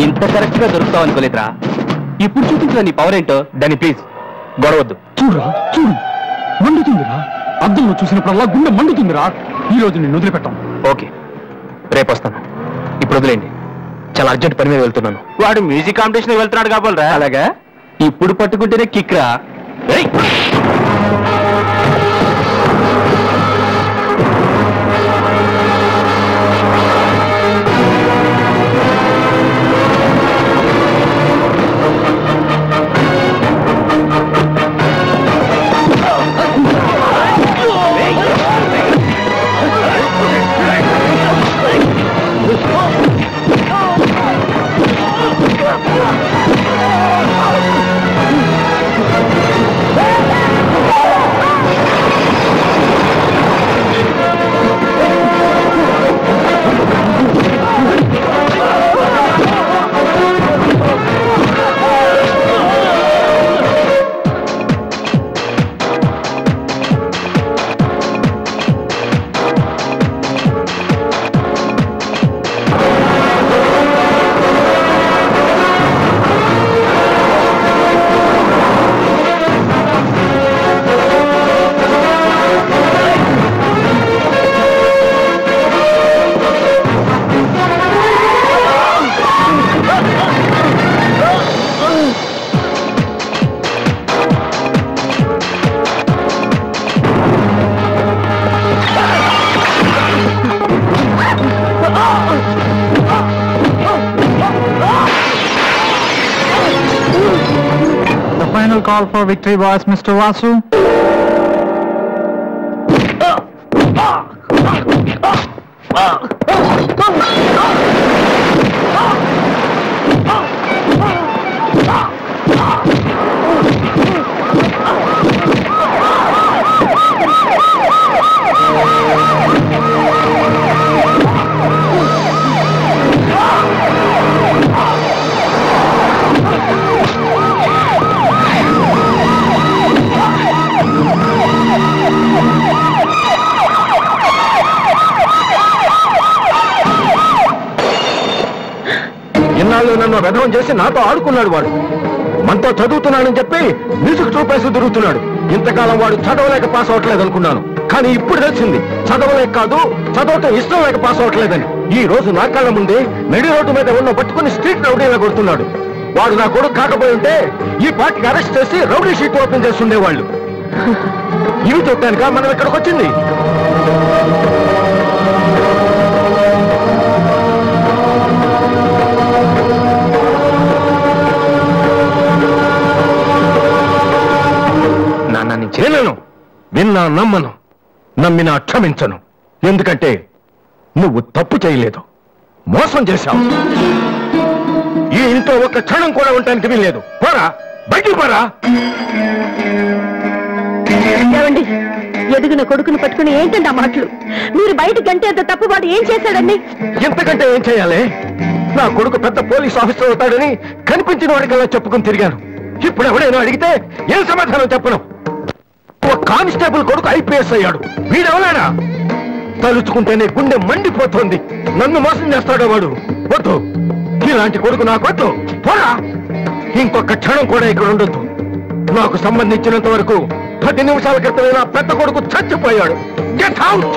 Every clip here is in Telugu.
ఇంత కరెక్ట్ గా దొరుకుతావు అనుకోలేదురా. ఇప్పుడు చూపించిన నీ పవర్ ఏంటో. దాన్ని ప్లీజ్ గొడవద్దు. చూడరా చూడు, మండుతుందిరా. అద్దంలో చూసినప్పుడల్లా గుండె మండుతుందిరా. ఈ రోజు నిన్ను వదిలిపెట్టాం. ఓకే, రేపు వస్తాను. ఇప్పుడు వదిలేండి, చాలా అర్జెంట్ పని మీద వెళ్తున్నాను. వాడు మ్యూజిక్ కాంపిటీషన్ వెళ్తున్నాడు కాబోలరా. అలాగా, ఇప్పుడు పట్టుకుంటేనే కిక్ రా. Call for victory was Mr. Vasu. నన్ను వెధవం చేసి నాతో ఆడుకున్నాడు. వాడు మనతో చదువుతున్నాడని చెప్పి మ్యూజిక్ చూపేసి తిరుగుతున్నాడు. ఇంతకాలం వాడు చదవలేక పాస్ అవట్లేదు అనుకున్నాను, కానీ ఇప్పుడు తెలిసింది చదవలేక కాదు, చదవటం ఇష్టం లేక పాస్ అవట్లేదని. ఈ రోజు నా కళ్ళ ముందే నడి రోడ్డు మీద ఉన్న పట్టుకుని స్ట్రీట్ రౌడీలా కొడుతున్నాడు. వాడు నా కొడుకు కాకపోయి ఉంటే ఈ పార్టీకి అరెస్ట్ చేసి రౌడీ షీట్ ఓపెన్ చేస్తుండేవాళ్ళు. ఇవి చూడటానిక మనం ఇక్కడికి వచ్చింది. చేయలేను, విన్నా నమ్మను, నమ్మినా క్షమించను. ఎందుకంటే నువ్వు తప్పు చేయలేదు, మోసం చేశావు. ఈ ఇంట్లో ఒక్క క్షణం కూడా ఉండటానికి వీల్లేదు. పోరా, బయటికి పోరా. ఏమండి, ఎదిగిన కొడుకును పట్టుకుని ఏంటండి ఆ మాటలు? మీరు బయటికి గంటే అంత తప్పు వాడు ఏం చేశాడండి? ఎంతకంటే ఏం చేయాలి? నా కొడుకు పెద్ద పోలీస్ ఆఫీసర్ అవుతాడని కనిపించిన వాడికల్లా చెప్పుకుని తిరిగాను. ఇప్పుడు ఎవడైనా అడిగితే ఏం సమాధానం చెప్పను. కానిస్టేబుల్ కొడుకు ఐపీఎస్ అయ్యాడు. వీడెవరైనా తలుచుకుంటేనే గుండె మండిపోతోంది. నన్ను మోసం చేస్తాడో వాడు. వద్దు, ఇలాంటి కొడుకు నాకు వద్దు. పోరా, ఇంకొక క్షణం కూడా ఇక్కడ ఉండొద్దు. నాకు సంబంధించినంత వరకు 10 నిమిషాల క్రితమే నా పెద్ద కొడుకు చచ్చిపోయాడు. Get out.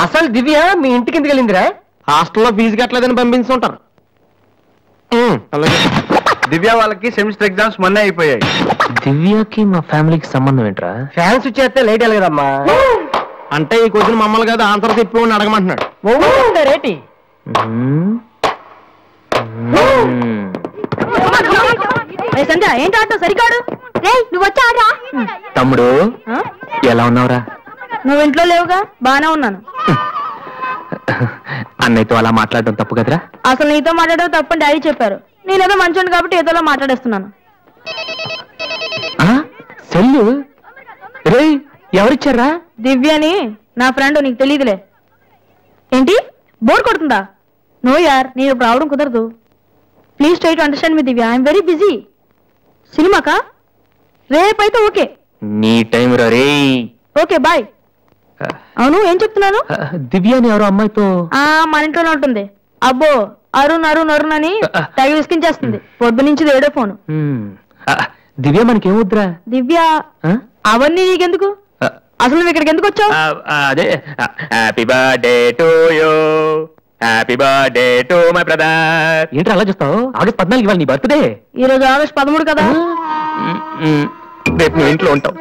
అసలు దివ్య మీ ఇంటికి ఎందుకు వెళ్ళిందిరా? హాస్టల్లో ఫీజు కట్టలేదని పంపిస్తుంటారు. దివ్య వాళ్ళకి సెమిస్టర్ ఎగ్జామ్స్ మొన్నే అయిపోయాయి. దివ్యకి మా ఫ్యామిలీకి సంబంధం ఏంట్రా? ఫ్యాన్స్ చేస్తే లేట్ వెళ్ళగదమ్మా. అంటే ఈ క్వశ్చన్ మమ్మల్ని కదా ఆన్సర్ చెప్పి అడగమంటున్నాడు. రేటి సంధ్య ఏంటి ఆటో సరికాడు? నువ్వు వచ్చారా తమ్ముడు? ఎలా ఉన్నావురా? నువ్వు ఇంట్లో లేవుగా? బానే ఉన్నాను. అన్నయ్యతో అలా మాట్లాడడం తప్పు కదరా? అసలు నీతో మాట్లాడడం తప్పని డాడీ చెప్పారు. నేనేదో మంచోండి కాబట్టి ఏదోలా మాట్లాడేస్తున్నాను. సెల్లు రే ఎవరిచ్చారా? దివ్యని, నా ఫ్రెండ్, నీకు తెలియదులే. ఏంటి బోర్ కొడుతుందా? నో యార్, నేను ఇప్పుడు రావడం కుదరదు. Please try to understand me Divya, I'm very busy. సినిమాకా? రేపైతే ఓకే. నీ టైం రే. Okay bye. అవును, ఏం చెప్తున్నాను? దివ్య అని ఎవరో అమ్మాయితో మన ఇంట్లోనే ఉంటుంది. అబ్బో, అరుణ్ అరుణ్ అరుణ్ అని తెగ విసికించేస్తుంది. పొద్దు నుంచి ఏడో ఫోను. దివ్య మనకేమొద్దురా? దివ్య అవన్నీ నీకెందుకు? అసలు నువ్వు ఇక్కడికి ఎందుకు వచ్చావు? అదే happy birthday to you, happy birthday to my brother. ఏంటి అలా చూస్తావు? ఆగస్ట్ 14 ఇవాళ నీ బర్త్డే. ఈ రోజు ఆగస్ట్ 13 కదా. రేపు నువ్వు ఇంట్లో ఉంటావు,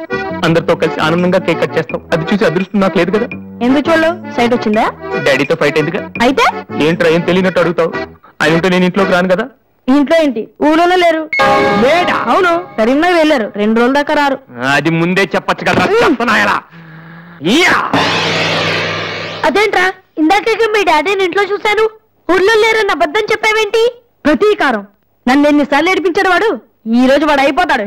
అందరితో కలిసి ఆనందంగా కేక్ కట్ చేస్తావు. అది చూసి అదృష్టం నాకు లేదు కదా. ఎందుకు చూడలేవు? సైట్ వచ్చిందా? డాడీతో ఫైట్ ఎందుకు? అయితే ఏంట్రా ఏం తెలియనట్టు అడుగుతావు? ఆయన ఉంటే నేను ఇంట్లోకి రాను కదా. ఇంట్లో ఏంటి, ఊళ్ళోనే లేరు. అవును, కరీంనగర్ వెళ్ళారు. 2 రోజుల దాకా రారు. అది ముందే చెప్పచ్చు కదా. అదేంట్రా, ఇందాక మీ డాడీని ఇంట్లో చూశాను, ఊళ్ళో లేరన్న అబద్ధం చెప్పావేంటి? ప్రతీకారం. నన్ను ఎన్నిసార్లు ఏడిపించాడు వాడు. ఈ రోజు వాడు అయిపోతాడు.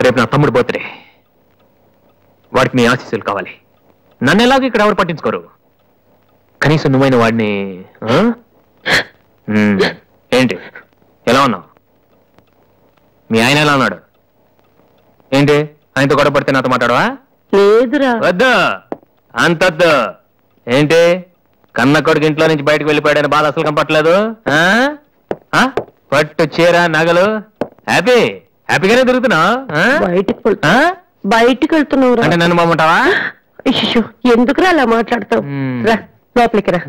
రేపు నా తమ్ముడు బర్త్డే. వాడికి మీ ఆశీస్సులు కావాలి. నన్ను ఎలాగో ఇక్కడ ఎవరు పట్టించుకోరు. కనీసం నువ్వైన వాడిని. ఏంటి ఎలా ఉన్నావు? మీ ఆయన ఎలా ఉన్నాడు? ఏంటి ఆయనతో గొడవ పడితే నాతో మాట్లాడవా? లేదురా. వద్దు, అంతొద్దు. ఏంటి కన్న కొడుకు ఇంట్లో నుంచి బయటకు వెళ్ళిపోయాడని బాధ అసలు కనపట్లేదు. పట్టు చీర నగలు హ్యాపీగానే తిరుగుతున్నావు. బయటికి వెళ్తున్నావు అంటే నన్ను బాగుంటావా? ఎందుకురా అలా మాట్లాడతావు? రా లోపలికి రా.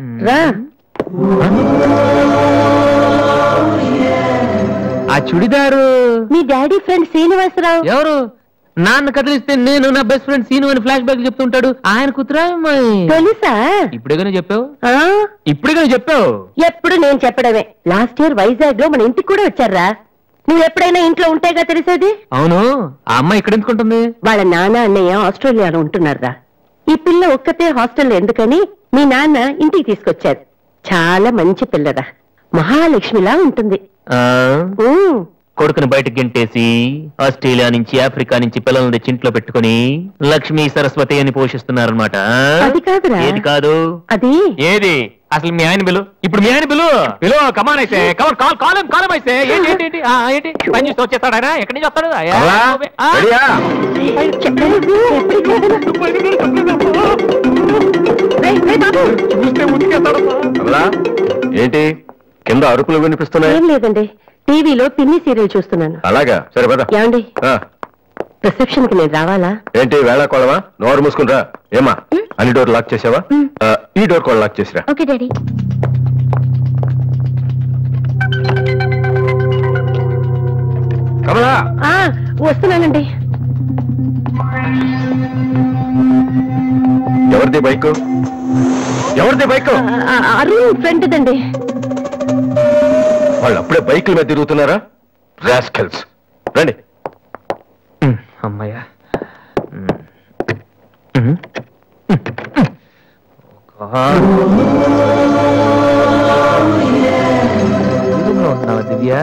ఆ చుడిదారు మీ డాడీ ఫ్రెండ్ శ్రీనివాసరావు. ఎవరు? నాన్న కదిలిస్తే నేను నా బెస్ట్ ఫ్రెండ్ సీను అని ఫ్లాష్ బ్యాక్ చెప్తుంటాడు. ఆయన కూతురా? తెలుసా? ఇప్పుడేగానే చెప్పావు. ఎప్పుడు నేను చెప్పడమే. లాస్ట్ ఇయర్ వైజాగ్ లో మన ఇంటికి కూడా వచ్చారా. నువ్వు ఎప్పుడైనా ఇంట్లో ఉంటేగా తెలిసేది. అవును, ఆ అమ్మాయి ఇక్కడ ఎందుకుంటుంది? వాళ్ళ నాన్న అన్నయ్య ఆస్ట్రేలియాలో ఉంటున్నారా. ఈ పిల్ల ఒక్కతే హాస్టల్లో ఎందుకని మీ నాన్న ఇంటికి తీసుకొచ్చారు. చాలా మంచి పిల్లరా, మహాలక్ష్మిలా ఉంటుంది. కొడుకుని బయటకు గెంటేసి ఆస్ట్రేలియా నుంచి ఆఫ్రికా నుంచి పిల్లల్ని తెచ్చి ఇంట్లో పెట్టుకుని లక్ష్మీ సరస్వతి అని పోషిస్తున్నారన్నమాట. అది కాదురా. ఏది కాదు? అది ఏది? అసలు మీ ఆయన బిలు. ఇప్పుడు మీ ఆయన బిలు కమాన్ అయితే కాలం అయితే ఏంటి పని చేస్తూ వచ్చేస్తాడు ఆయన. ఎక్కడి నుంచి వస్తాడు? ఏంటి కింద అరుపులు వినిపిస్తున్నాయి? ఏం లేదండి, టీవీలో పిన్ని సీరియల్ చూస్తున్నాను. అలాగా, సరే పద. ఏమండి, రిసెప్షన్ కి నేను రావాలా? ఏంటి వేళ కోళవా? నోరు మూసుకుంటా. ఏమా అన్ని డోర్ లాక్ చేసావా? ఈ డోర్ కూడా లాక్ చేసిరా. Okay daddy. కమలా, వస్తున్నానండి. ఎవరిది బైక్? అరుణ్ ఫ్రెండ్ దండి. వాళ్ళు అప్పుడే బైకుల మీద తిరుగుతున్నారా? రాస్కెల్స్. రండి. అమ్మాయ్యా, ఉంటున్నావా దివ్య?